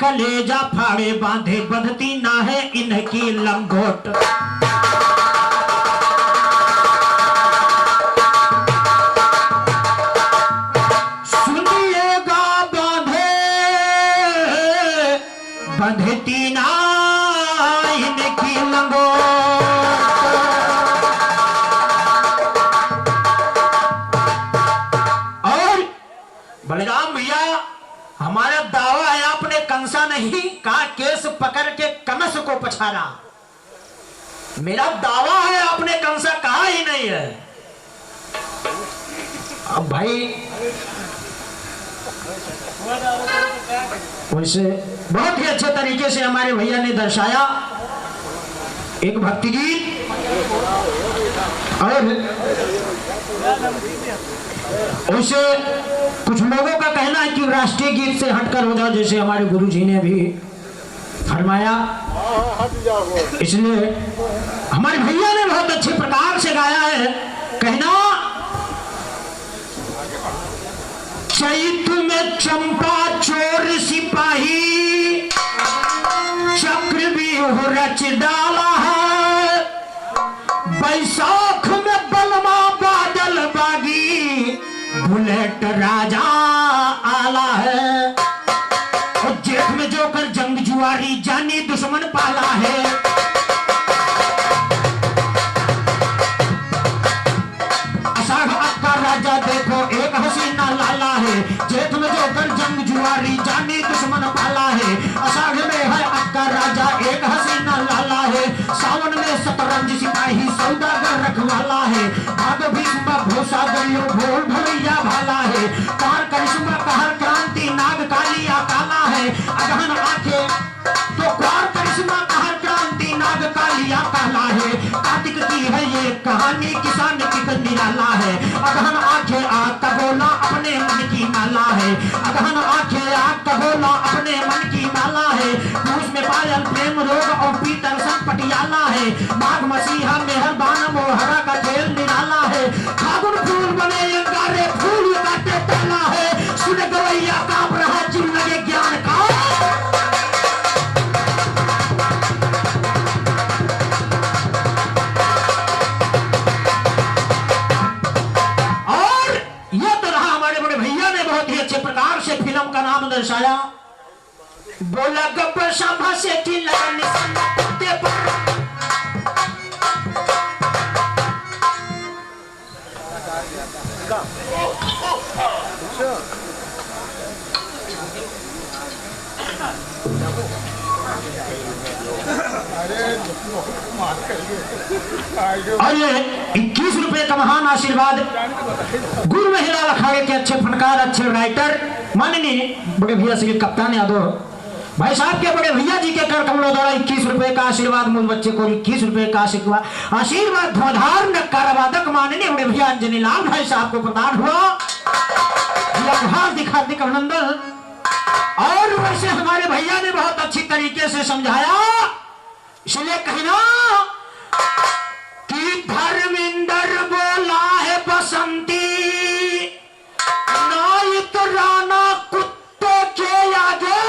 कलेजा फाड़े बांधे बंधती ना है इनकी लंगोट। सुनिएगा बांधे बंधती ना इनकी लंगोट। और बलराम भैया हमारा दावा है आपने कंसा नहीं कहा केस पकड़ के कमस को पछाड़ा। मेरा दावा है आपने कंसा कहा ही नहीं है। अब भाई वैसे बहुत ही अच्छे तरीके से हमारे भैया ने दर्शाया एक भक्ति गीत। और वैसे कुछ लोगों का कहना है कि राष्ट्रीय गीत से हटकर हो जाओ, जैसे हमारे गुरुजी ने भी फरमाया। इसलिए हमारे भैया ने बहुत अच्छे प्रकार से गाया है। कहना चैत में चंपा चोर सिपाही चक्रव्यूह रच डाला है। बैसाख में बलमा बादल बागी बुलेट राजा आला है। और जेठ में जोकर जंग जुआरी जानी दुश्मन पाला है। अषाढ़ का राजा देखो एक हसीना लाला है। जेठ में जोकर जंग जुआरी जानी दुश्मन पाला है। अषाढ़ में है अक्का राजा एक हसीना लाला है। सावन में शतरंज सिपाही सौदागर रखवाला है। भागो भीष्म भोसा दरियो भोल भैया भाला है। कार करिश्मा कहर क्रांति नाग कालिया काला है। अगहन आंखें तो कार करिश्मा कहर क्रांति नाग कालिया काला है। कार्तिक की है ये कहानी किसान की निराला है। अगहन आंखें आग का बोला अपने मन की माला है। अगहन आंखें आग का बोला अपने मन की माला है। पूछ में पायल प्रेम रोग और पीतर सन पटियाला है। माघ मसीहा मेहरबान मोहरा का खेल निराला है। फागुन फूल बने अंगारे फूल काटे ताला है। सुन गवैया कांप रहा चिर लगे ज्ञान का। और यह तो रहा हमारे बड़े भैया ने बहुत ही अच्छे प्रकार से फिल्म का नाम दर्शाया। बोला गब्बर सभा से और ये 21 रुपए का महान आशीर्वाद गुरु महिला अखाड़े के अच्छे फनकार अच्छे राइटर माननीय बड़े भैया श्री कप्तान यादव भाई साहब के बड़े भैया जी के कर कमलों द्वारा 21 रुपए का आशीर्वाद मूल बच्चे को 21 रुपए का आशीर्वाद धुआंधार नक्कारा वादक माननीय बड़े भैया अंजनी लाल भाई साहब को प्रदान हुआ। हार्दिक हार्दिक अभिनंदन। और वैसे हमारे भैया ने बहुत अच्छी तरीके से समझाया। इसलिए कहना कि धर्मिंदर बोला है बसंती नायत राना कुत्ते के आगे।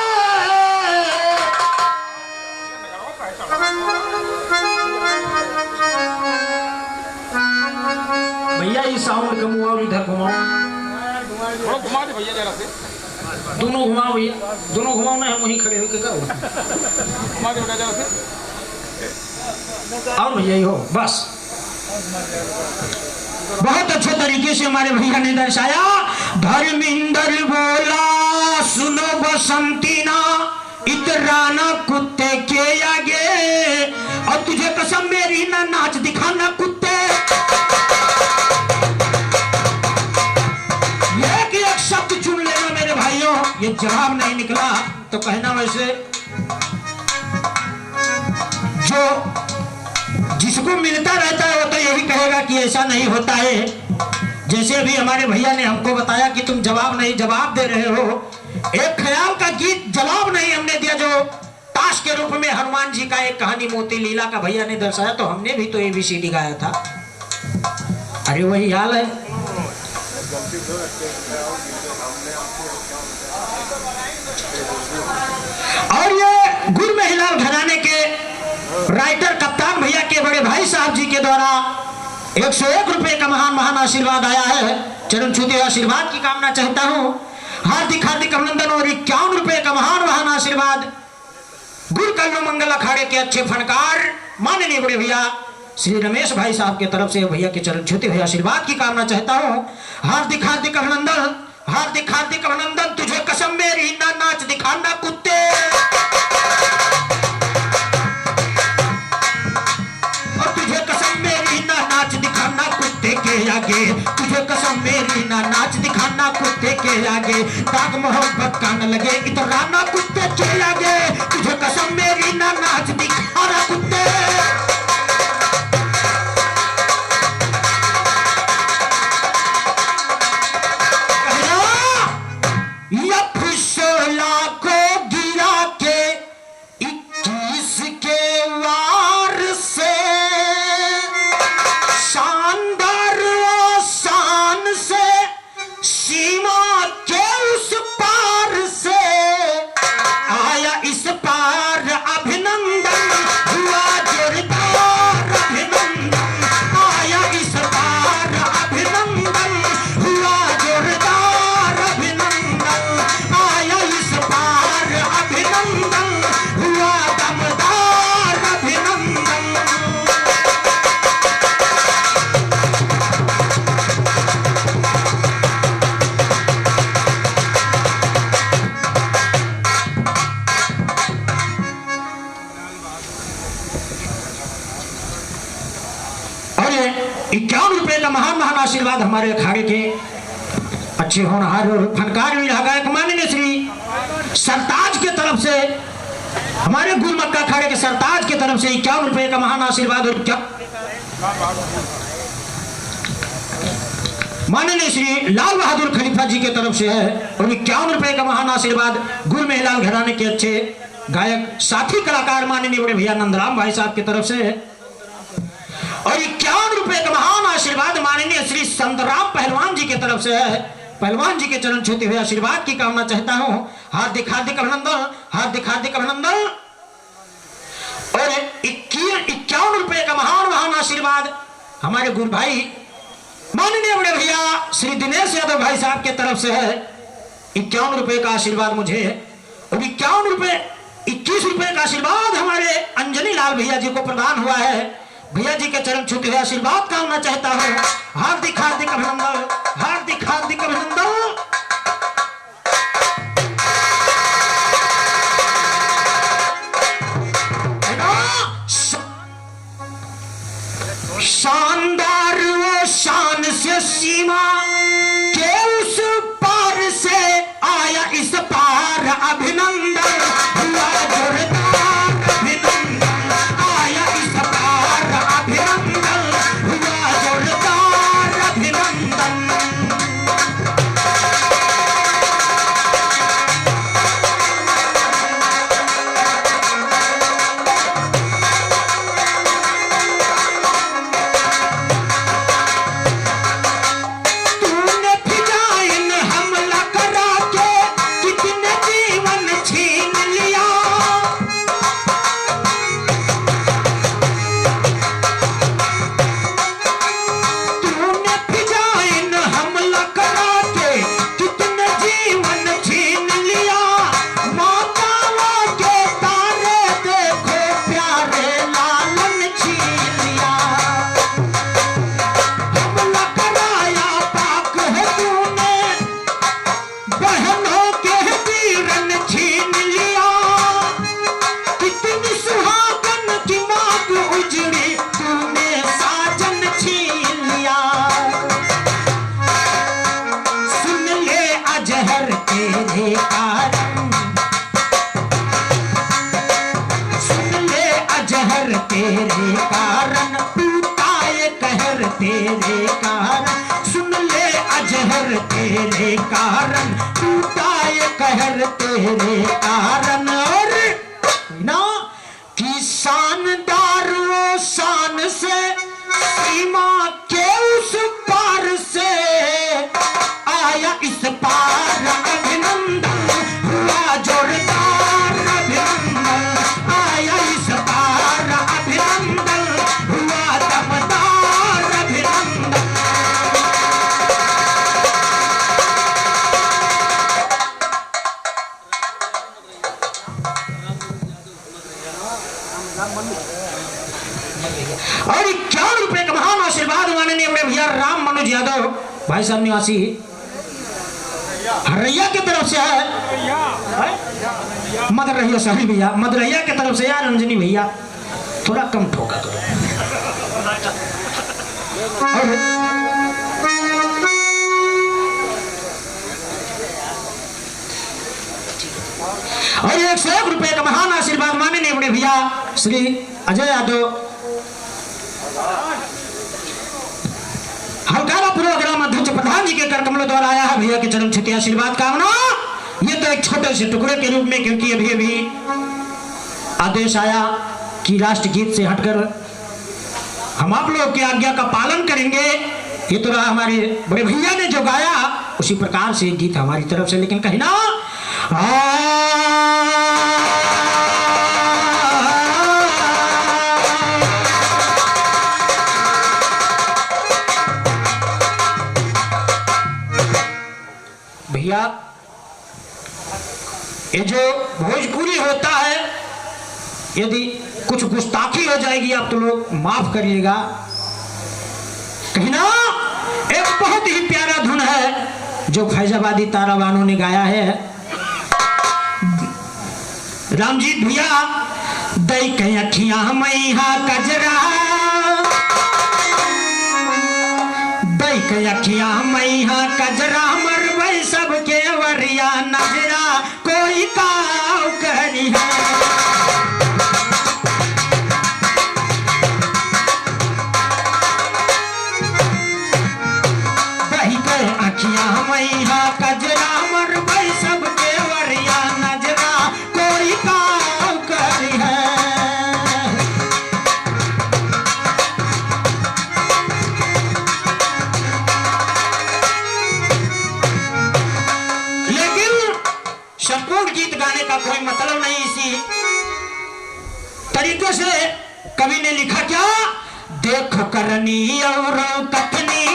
भैया ये साउंड कम हुआ, इधर घुमाओ, घुमा दे भैया जरा से। दोनों घुमाओ भैया, दोनों घुमाओ ना, हम वहीं खड़े होकर क्या हुआ। घुमा दे बेटा जरा से। और भैया ही हो बस। बहुत अच्छे तरीके से हमारे भैया ने दर्शाया। धर्मिंदर बोला सुनो बसंती ना इतराना कुत्ते के आगे। और तुझे कसम मेरी ना नाच दिखाना कुत्ते। एक शब्द चुन लेना मेरे भाइयों। ये जवाब नहीं निकला तो कहना वैसे जो जिसको मिलता रहता है वो तो यही कहेगा कि ऐसा नहीं होता है। जैसे अभी हमारे भैया ने हमको बताया कि तुम जवाब दे रहे हो। एक ख्याल का गीत जवाब नहीं हमने दिया जो ताश के रूप में हनुमान जी का एक कहानी मोती लीला का भैया ने दर्शाया, तो हमने भी तो ABCD गाया था। अरे वही हाल है। और ये गुरु महिलाल घराने के राइटर कप्तान भैया के बड़े भाई साहब जी के द्वारा 101 रुपए का महान महान आशीर्वाद आया है। चरण छूते आशीर्वाद की कामना चाहता हूं। हार्दिक हार्दिक अभिनंदन। और 51 रुपए का महान महान आशीर्वाद गुरु कल्लू मंगल अखाड़े के अच्छे फनकार माननीय बड़े भैया श्री रमेश भाई साहब के तरफ से भैया के चरण छूते हुए आशीर्वाद की कामना चाहता हूं। हार्दिक हार्दिक अभिनंदन, हार्दिक हार्दिक अभिनंदन। तुझे कसम मेरी ना नाच दिखाना कुत्ते, और तुझे कसम मेरी ना नाच दिखाना कुत्ते के आगे, तुझे कसम मेरी ना नाच दिखाना कुत्ते के आगे, दाग मोहब्बत का न लगे इतराना कुत्ते के आगे, तुझे कसम मेरी ना नाच दिखाना कुत्ते। आशीर्वाद हमारे अखाड़े के अच्छे होनहार और फनकार गायक माननीय श्री सरताज के तरफ से, हमारे गुरु मक्का अखाड़े के सरताज के तरफ से 51 रुपए का महान आशीर्वाद। और क्या माननीय श्री लाल बहादुर खलीफा जी के तरफ से है। और 51 रुपए का महान आशीर्वाद गुरु महिलाल घराने के अच्छे गायक साथी कलाकार माननीय बड़े भैया नंदराम भाई साहब की तरफ से है। और 51 रुपए का महान आशीर्वाद माननीय श्री संतराम पहलवान जी की तरफ से है। पहलवान जी के चरण छूते हुए आशीर्वाद की कामना चाहता हूं। हार्दिक हार्दिक अभिनंदन, हार्दिक हार्दिक अभिनंदन। और 51 रुपए का महान महान आशीर्वाद हमारे गुरु भाई माननीय बड़े भैया श्री दिनेश यादव भाई साहब के तरफ से है। 51 रुपए का आशीर्वाद मुझे। और 51 रुपए 21 रुपए का आशीर्वाद हमारे अंजनी लाल भैया जी को प्रदान हुआ है। भैया जी के चरण छूते हुए आशीर्वाद कामना चाहता हूं। हार्दिक हार्दिक अभिनंदन, हार्दिक हार्दिक अभिनंदन। शानदार वो शान से सीमा के उस पार से आया इस पार अभिनंदन, हुआ जोरदार अभिनंदन, आया इस पार अभिनंदन, हुआ जोरदार अभिनंदन। तेरे कारण टूटा ये कहर, तेरे कारण सुन ले अजहर, तेरे कारण टूटा ये कहर, तेरे कारण। और ना कि शानदार वो शान से सीमा के उस पार से आया इस पार अभिनंदन, हुआ जोरदार अभिनंदन। भाई साहब निवासी हरैया की तरफ से है, मदर रहिया साहिल भैया, मदरैया की तरफ से यार रंजनी भैया थोड़ा कम ठोका करो। और 101 रुपए का महान आशीर्वाद माननीय बड़े भैया श्री अजय यादव हलकारा प्रोग्राम अध्यक्ष प्रधान जी के कर कमलों द्वारा आया है। भैया के चरण छुट्टी आशीर्वाद कामना। ये तो एक छोटे से टुकड़े के रूप में, क्योंकि अभी अभी आदेश आया कि राष्ट्रगीत से हटकर हम आप लोग की आज्ञा का पालन करेंगे। ये तो रहा हमारे बड़े भैया ने जो गाया, उसी प्रकार से गीत हमारी तरफ से, लेकिन कहीं ना भैया ये जो भोजपुरी होता है, यदि कुछ गुस्ताखी हो जाएगी आप तो लोग माफ करिएगा। कहीं ना एक बहुत ही प्यारा धुन है जो फैजाबादी ताराबानों ने गाया है। रामजीत भैया दई के अखियां मैहा कजरा, दई के अखियां मैहा कजरा, मरवई सबके वरिया नजरा, कोई काव करी है। दई के अखियां मैहा कजरा, मरवई सबके वरिया नजरा, कोई काव करी है। संपूर्ण गीत गाने का कोई मतलब नहीं। इसी तरीके से कवि ने लिखा क्या, देख करनी और कथनी,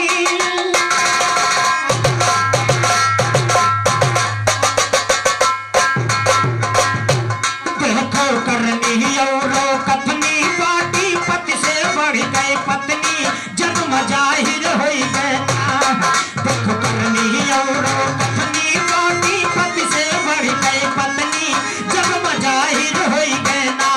देखो करनी और कथनी, पाटी पति से बढ़ गए पत्नी, जब मजाहिर हो गए। देखो करनी और कथनी, पाटी पति से बढ़ गए पत्नी, जब मजाहिर हो गए ना।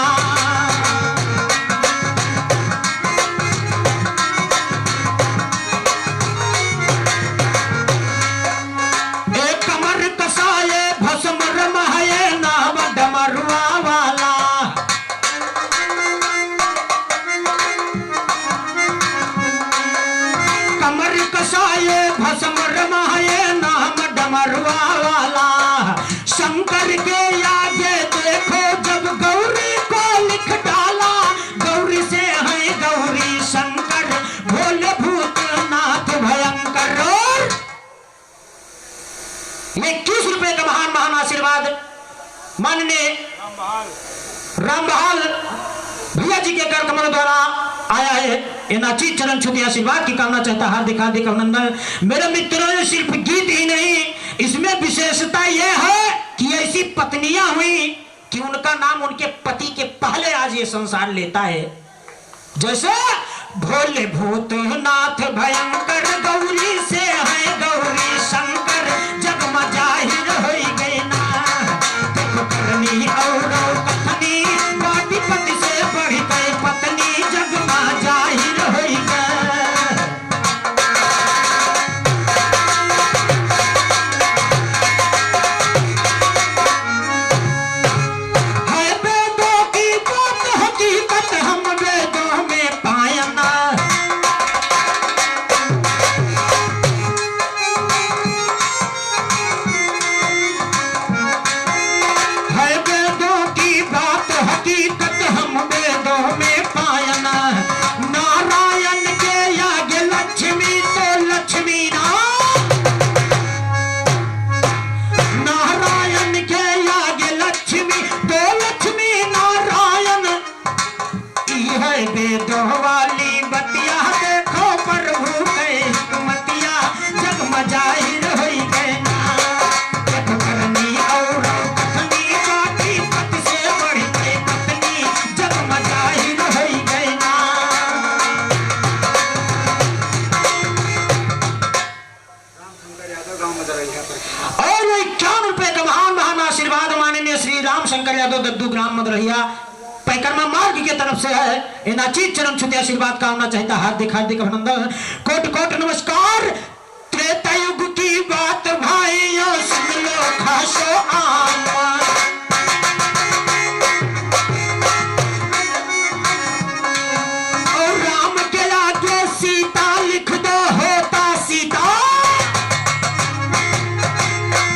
एक कमर कसाए भस्म रमाए नाम डमरुआ वाला, कमर कसाए भस्म रमाए नाम डमरुआ वाला। शंकर के आगे देखो जब गौरी को लिख डाला, गौरी से है गौरी शंकर, भोले भूतनाथ भयंकर। और 21 रुपए का महान आशीर्वाद माननीय रामबहाल भैया जी के कर कमल द्वारा आया है। ये नाची चरण छुट्टी आशीर्वाद की कामना चाहता हार्दिक हार्दिक अभिनंदन। मेरे मित्रों, ये सिर्फ गीत ही नहीं, इसमें विशेषता यह है कि ऐसी पत्नियां हुई कि उनका नाम उनके पति के पहले आज ये संसार लेता है। जैसे भोले भूतनाथ भयंकर, गौरी से है गौरी शंकर, जग मजाहिर हो गए ना। देखो करनी और कथनी, पाटी पति से बढ़ गए पत्नी, जग मजाहिर हो गए। का महान महान आशीर्वाद माननीय श्री राम शंकर यादव दद्दू ग्राम मदरहिया परिक्रमा मार्ग की तरफ से है। इन अचीत चरण छुते आशीर्वाद का होना चाहता हार्दिक हार्दिक अभिनंदन। कोट कोट नमस्कार। त्रेता युग की बात भाइयों सुन लो खासो आम। और राम के आगे सीता लिख दो होता सीता।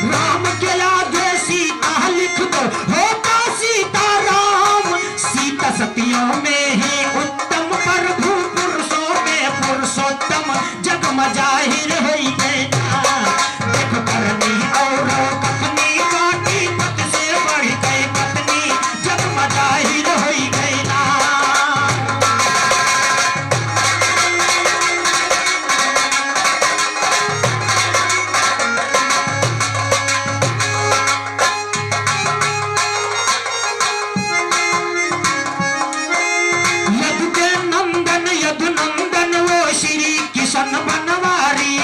राम के आगे सीता लिख दो होता सीता राम। सीता सतियों में ही उत्तम प्रभु पुरुषों में पुरुषोत्तम जग मजाहिर होई बेटा। देखो करनी और कथनी बाटी पत से बढ़ गई पत्नी जग मजाहिर होई गई ना। यदु के नंदन यदु नंदन वो श्री किशन बनवारी।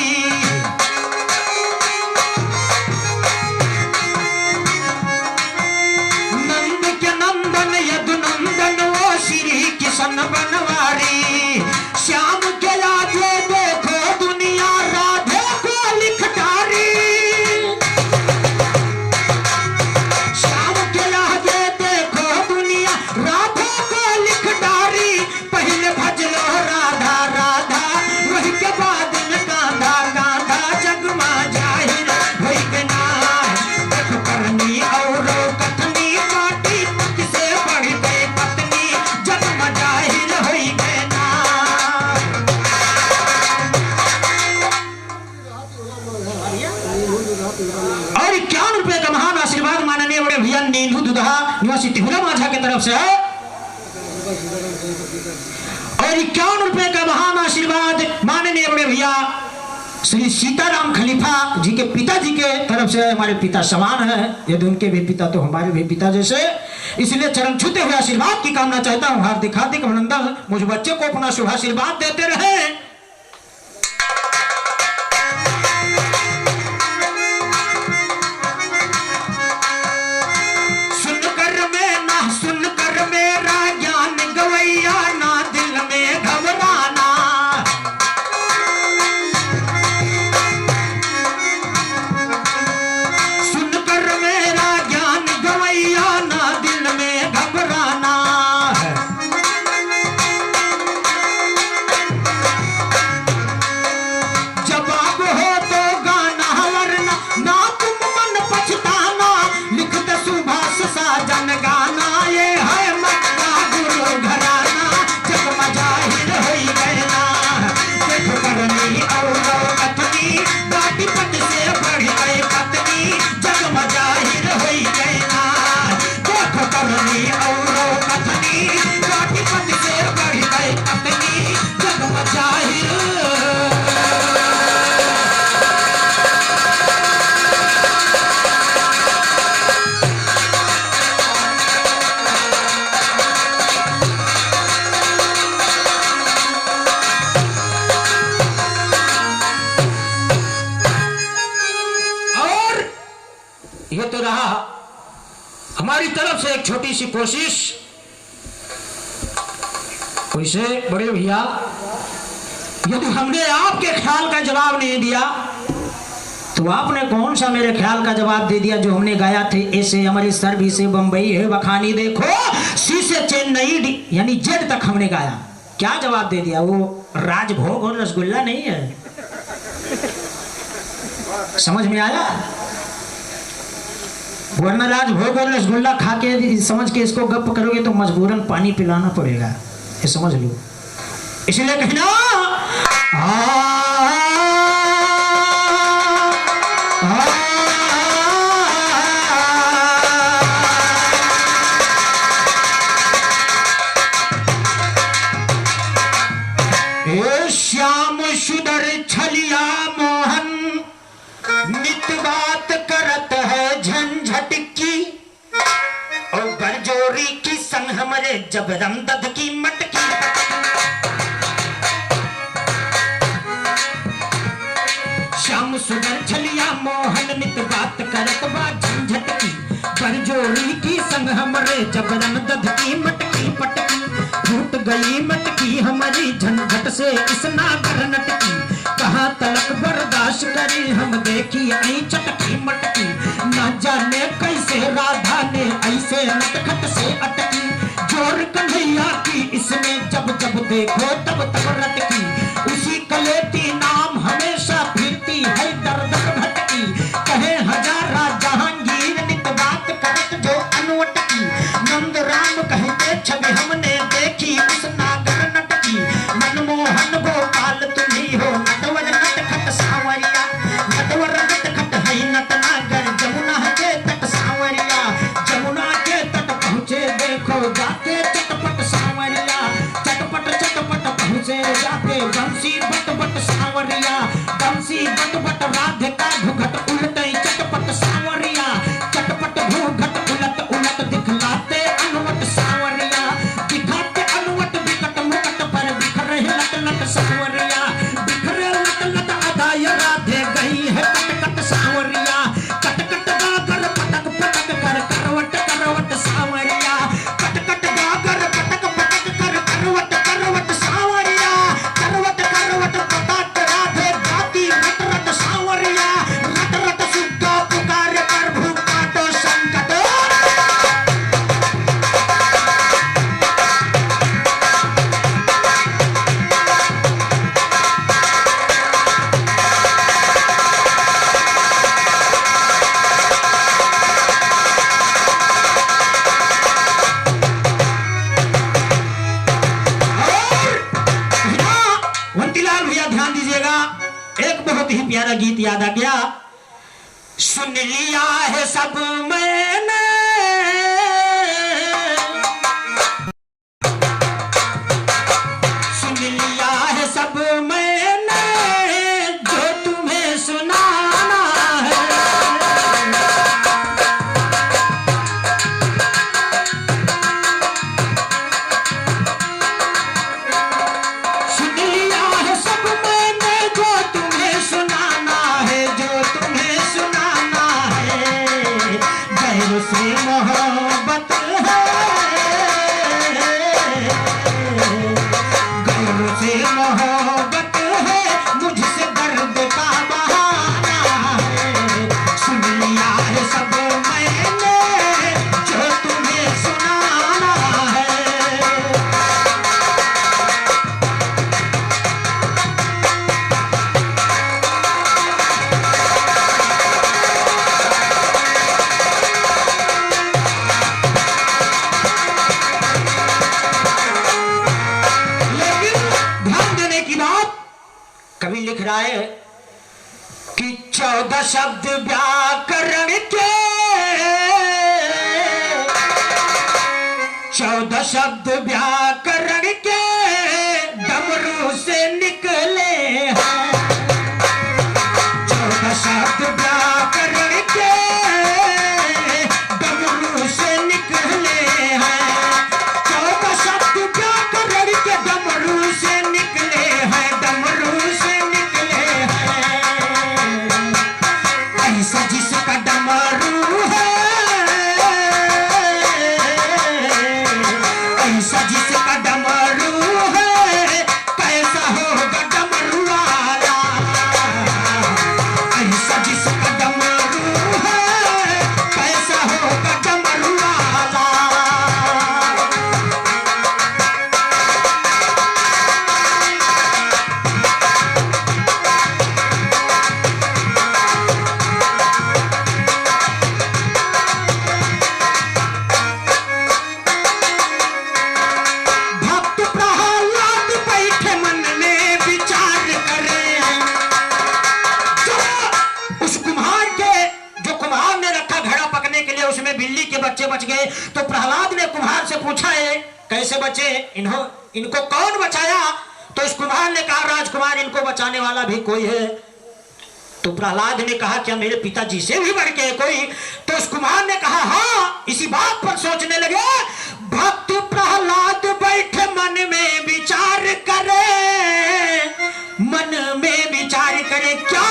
नंद के नंदन यदु नंदन वो श्री किशन बनवारी। श्याम के आगे देखो दुनिया राधे को लिख डारी। श्याम के आगे देखो दुनिया राधे को लिख डारी। पहले भजलो राधा राधा वही के बाद में गांधा गांधा जगमा जाहिर होई बिना। देखो करनी और कथनी बाटी पति से बढ़ गई पत्नी जगमा जाहिर होई बिना। और 51 रुपए का महान आशीर्वाद माननीय बड़े भैया नीलू दुधा निवासी तिहुरा माझा की तरफ से है। और 51 रुपए का महान आशीर्वाद माननीय बड़े भैया श्री सीताराम खलीफा जी के पिताजी के तरफ से। हमारे पिता समान है, यदि उनके भी पिता तो हमारे भी पिता जैसे, इसलिए चरण छूते हुए आशीर्वाद की कामना चाहता हूँ। हार्दिक हार्दिक अभिनंदन। मुझ बच्चे को अपना शुभ आशीर्वाद देते रहे। सुनकर मेरा ज्ञान गवैया ना दिल में घबराना। सुनकर मेरा ज्ञान गवैया ना दिल में घबराना। जवाब हो तो गाना वरना ना तुम मन पछताना। लिखते सुभाष साजन गाना ये है मक्का गुरु घराना जग मजाहिर होई गए ना। देखो करनी और कथनी बाटी पत से बढ़ गई पत्नी जग मजाहिर होई गए ना। देखो करनी और कथनी बाटी पत से बढ़ गई पत्नी जग मजाहिर। ये तो रहा हमारी तरफ से एक छोटी सी कोशिश। वैसे बड़े भैया यदि हमने आपके ख्याल का जवाब नहीं दिया तो आपने कौन सा मेरे ख्याल का जवाब दे दिया जो हमने गाया थे। ऐसे अमृतसर भी से बंबई है बखानी देखो सी से चेन्नई यानी जेड तक हमने गाया। क्या जवाब दे दिया? वो राजभोग और रसगुल्ला नहीं है। समझ में आया? वरना राजभोग और रसगुल्ला खा के समझ के इसको गप करोगे तो मजबूरन पानी पिलाना पड़ेगा, ये समझ लो। इसलिए कहना श्याम सुदर छलिया मोहन नित बात करत है झंझट की। और बरजोरी की संग हमारे जब रमदद की मटकी। श्याम श्याम सुंदर छलिया मोहन नित बात करत बा झंझट की बरजोरी की संग हमरे जबरन दध की मटकी पटकी फूट गई मटकी हमारी झंझट से इस नागर नटकी कहाँ तलक बर्दाश्त करी हम देखी आई चटकी मटकी न जाने कैसे राधा ने ऐसे नटखट से अटकी जोर कन्हैया की इसमें जब जब देखो तब तब रटकी उसी कलेती नाम हमेशा फिरती है दर दर भटकी कहे हजारा जहांगीर नित बात करत जो अनवटकी नंद राम कहते छवि हमने देखी उस नागर नटकी मनमोहन गोपाल तुम्ही हो नटवर नटखट सावरिया नटवर नटखट है नट नागर जमुना के तट सावरिया जमुना के तट पहुँचे देखो जाके चटपट सावरिया चटपट चटपट पहुँचे जाके बंसी बट बट सावरिया बंसी बट बट राधिका घुघट उलटे चटपट सावरिया चटपट घुघट उलट उलट दिखलाते अनुवट सावरिया दिखाते अनुवट विकट मुकट पर बिखरे लट लट सावरिया बिखरे लट लट अदाय राधे गई है कट कट सावरिया कट कट गागर पटक पटक कर करवट करवट सावरिया कट कट गागर पटक पटक कर करवट करवट सावरिया करवट करवट पटक राधे गाती रट रट सावरिया रट रट सुग्गा पुकार प्रभु काटो संकट वंतीलाल भैया ध्यान दीजिएगा एक बहुत ही प्यारा गीत याद आ गया सुन लिया है सब मैंने सुन लिया है सब मैंने जो तुम्हें सुनाना है सुन लिया है सब मैंने जो तुम्हें सुनाना है जो तुम्हें सुनाना है गैर से मोहब्बत है गैर से मोहब्बत है मुझसे दर्द का बहाना है सुन लिया है सब मैंने जो तुम्हें सुनाना है लेकिन ध्यान देने की बात कवि लिख रहा है कि 14 शब्द व्याकरण के 14 शब्द व्याकरण के डमरू से निकले हैं 14 शब्द व्याकरण के डमरू से निकले हैं 14 शब्द व्याकरण के डमरू से निकले हैं डमरू से निकले हैं ऐसा जिसका डमरू है ऐसा जिसका डमरू है कैसा होगा डमरू वाला ऐसा जिसका डमरू है कैसा होगा डमरू वाला भक्त प्रहलाद बैठे मन में विचार करें जो उस कुम्हार के जो कुम्हार ने रखा घड़ा पकने के लिए उसमें बिल्ली के बच्चे बच गए तो प्रहलाद ने कुम्हार से पूछा है कैसे बचे इनको कौन बचाया तो उस कुम्हार ने कहा राजकुमार इनको बचाने वाला भी कोई है तो प्रहलाद ने कहा क्या मेरे पिताजी से भी बढ़ के कोई तो उस कुम्हार ने कहा हाँ इसी बात पर सोचने लगे भक्त प्रहलाद बैठे मन में विचार करे मन में विचार करे क्या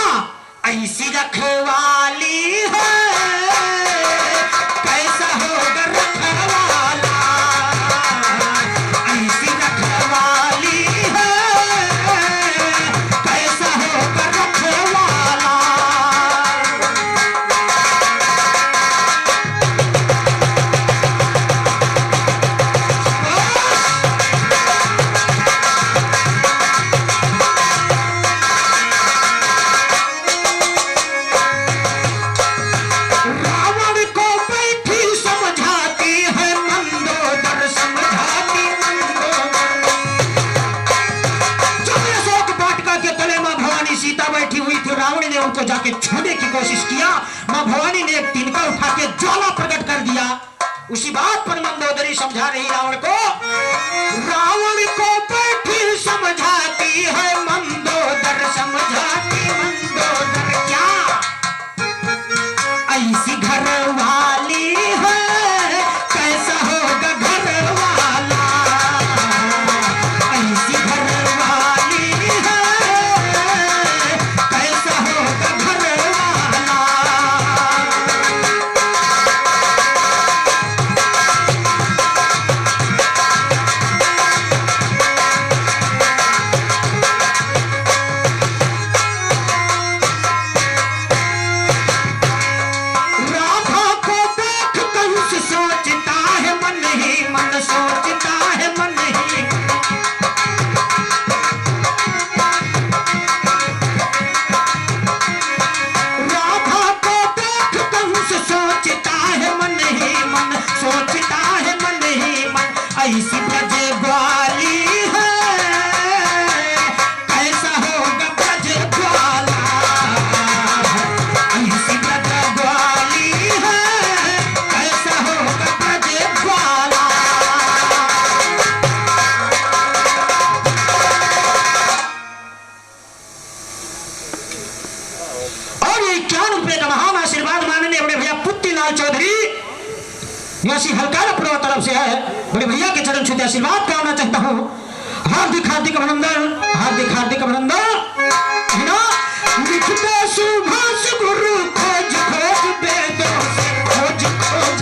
ऐसी रखवाली है कैसा होगा रखवाला, ऐसी रखवाली है कैसा होगा रखवाला। उनको जाके छूने की कोशिश किया, मां भवानी ने एक तिनका उठा के ज्वाला प्रकट कर दिया। उसी बात पर मंदोदरी समझा रही रावण को, रावण को बैठी समझाती है मंदोदर, समझाती मंदोदर क्या ऐसी घर वाली है कैसा होगा घर वाला, ऐसी घर वाली है कैसा होगा घर वाला। राधा को देख कंस सोचता है मन ही मन, सोचता है मन ही। राधा को देख कंस सोचता है मन ही मन, सोचता है मन ही मन। ऐसी ब्रज ग्वाली है कैसा होगा ब्रज ग्वाला, ऐसी ब्रज ग्वाली है कैसा होगा ब्रज ग्वाला। और ये 51 रुपए का महान आशीर्वाद माननीय बड़े भैया पुत्तीलाल चौधरी निवासी हल्कारा पूर्व तरफ से है। बड़े भैया के चरण छूते आशीर्वाद करना चाहता हूँ। हार्दिक हार्दिक अभिनंदन, हार्दिक हार्दिक अभिनंदन। है ना? लिखते सुभाष गुरु खोज खोज वेदों से, खोज खोज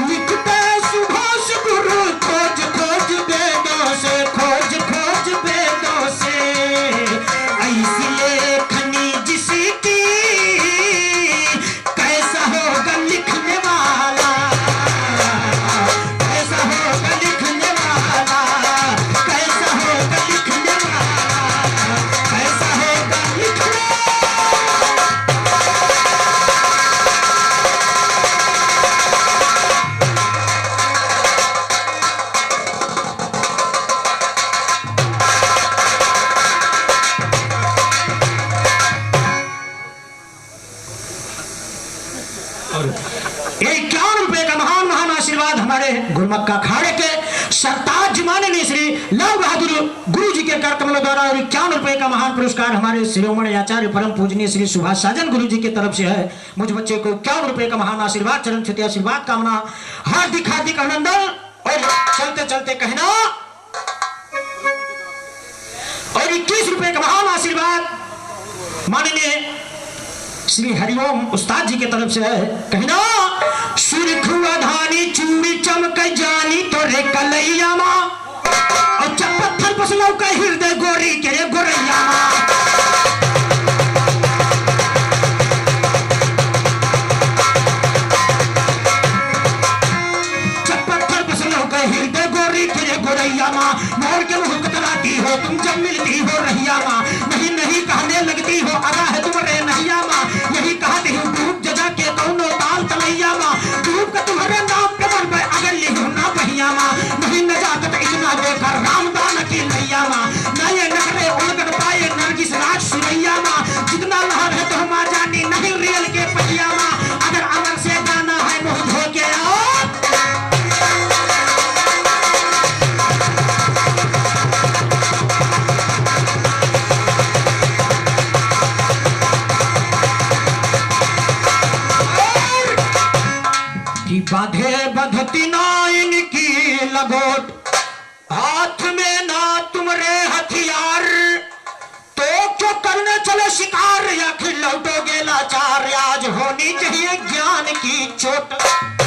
लिखते सुभाष गुरु खोज खोज वेदों से, खोज खोज वेदों से। ऐसी लेखनी जिसकी कैसा होगा लिखने वाला, कैसा होगा लिखने वाला, कैसा होगा लिखने वाला, कैसा होगा लिखने। एक 51 रुपए का महान महान आशीर्वाद हमारे गुरमक्का अखाड़े के सरताज माननीय श्री लाल बहादुर गुरु जी के कर कमलों द्वारा, और 51 रुपए का महान पुरस्कार हमारे शिरोमणि आचार्य परम पूजनीय श्री सुभाष साजन गुरु जी की तरफ से है। मुझ बच्चे को 51 रुपए का महान आशीर्वाद, चरण छुते आशीर्वाद कामना, हार्दिक हार्दिक अभिनंदन। और चलते चलते कहना, और 21 रुपए का महान आशीर्वाद माननीय श्री हरिओम उस्ताद जी के तरफ से है। कहना, सुरखुआ धानी चूड़ी चमक जानी तोरे कलैया माँ, और जब पत्थर पसलौ का हृदय गोरी के रे गोरैया माँ। जब पत्थर पसलौ का हृदय गोरी के रे गोरैया माँ, मोर के मुँह कतराती हो तुम जब मिलती हो रहिया माँ। नहीं नहीं कहने लगती हो अदा है तुम्हारे नैया माँ, यही कहती हूँ डूब जजा के कौनो ताल तलैया माँ। डूब का तुम्हारे नाम पे मन पे अगर लिखो ना बहिया माँ। नहीं न जात इतना देखा रामदान की नैया माँ, न ये नखरे उलगन पाए नरगिस राज सुरैया माँ। जितना लहर है तो माँ जानी नहीं रियल के पहिया माँ। अगर अमर से जाना है मुँह धो के आओ। बाधे बधती नाइन की लगोट, की चोट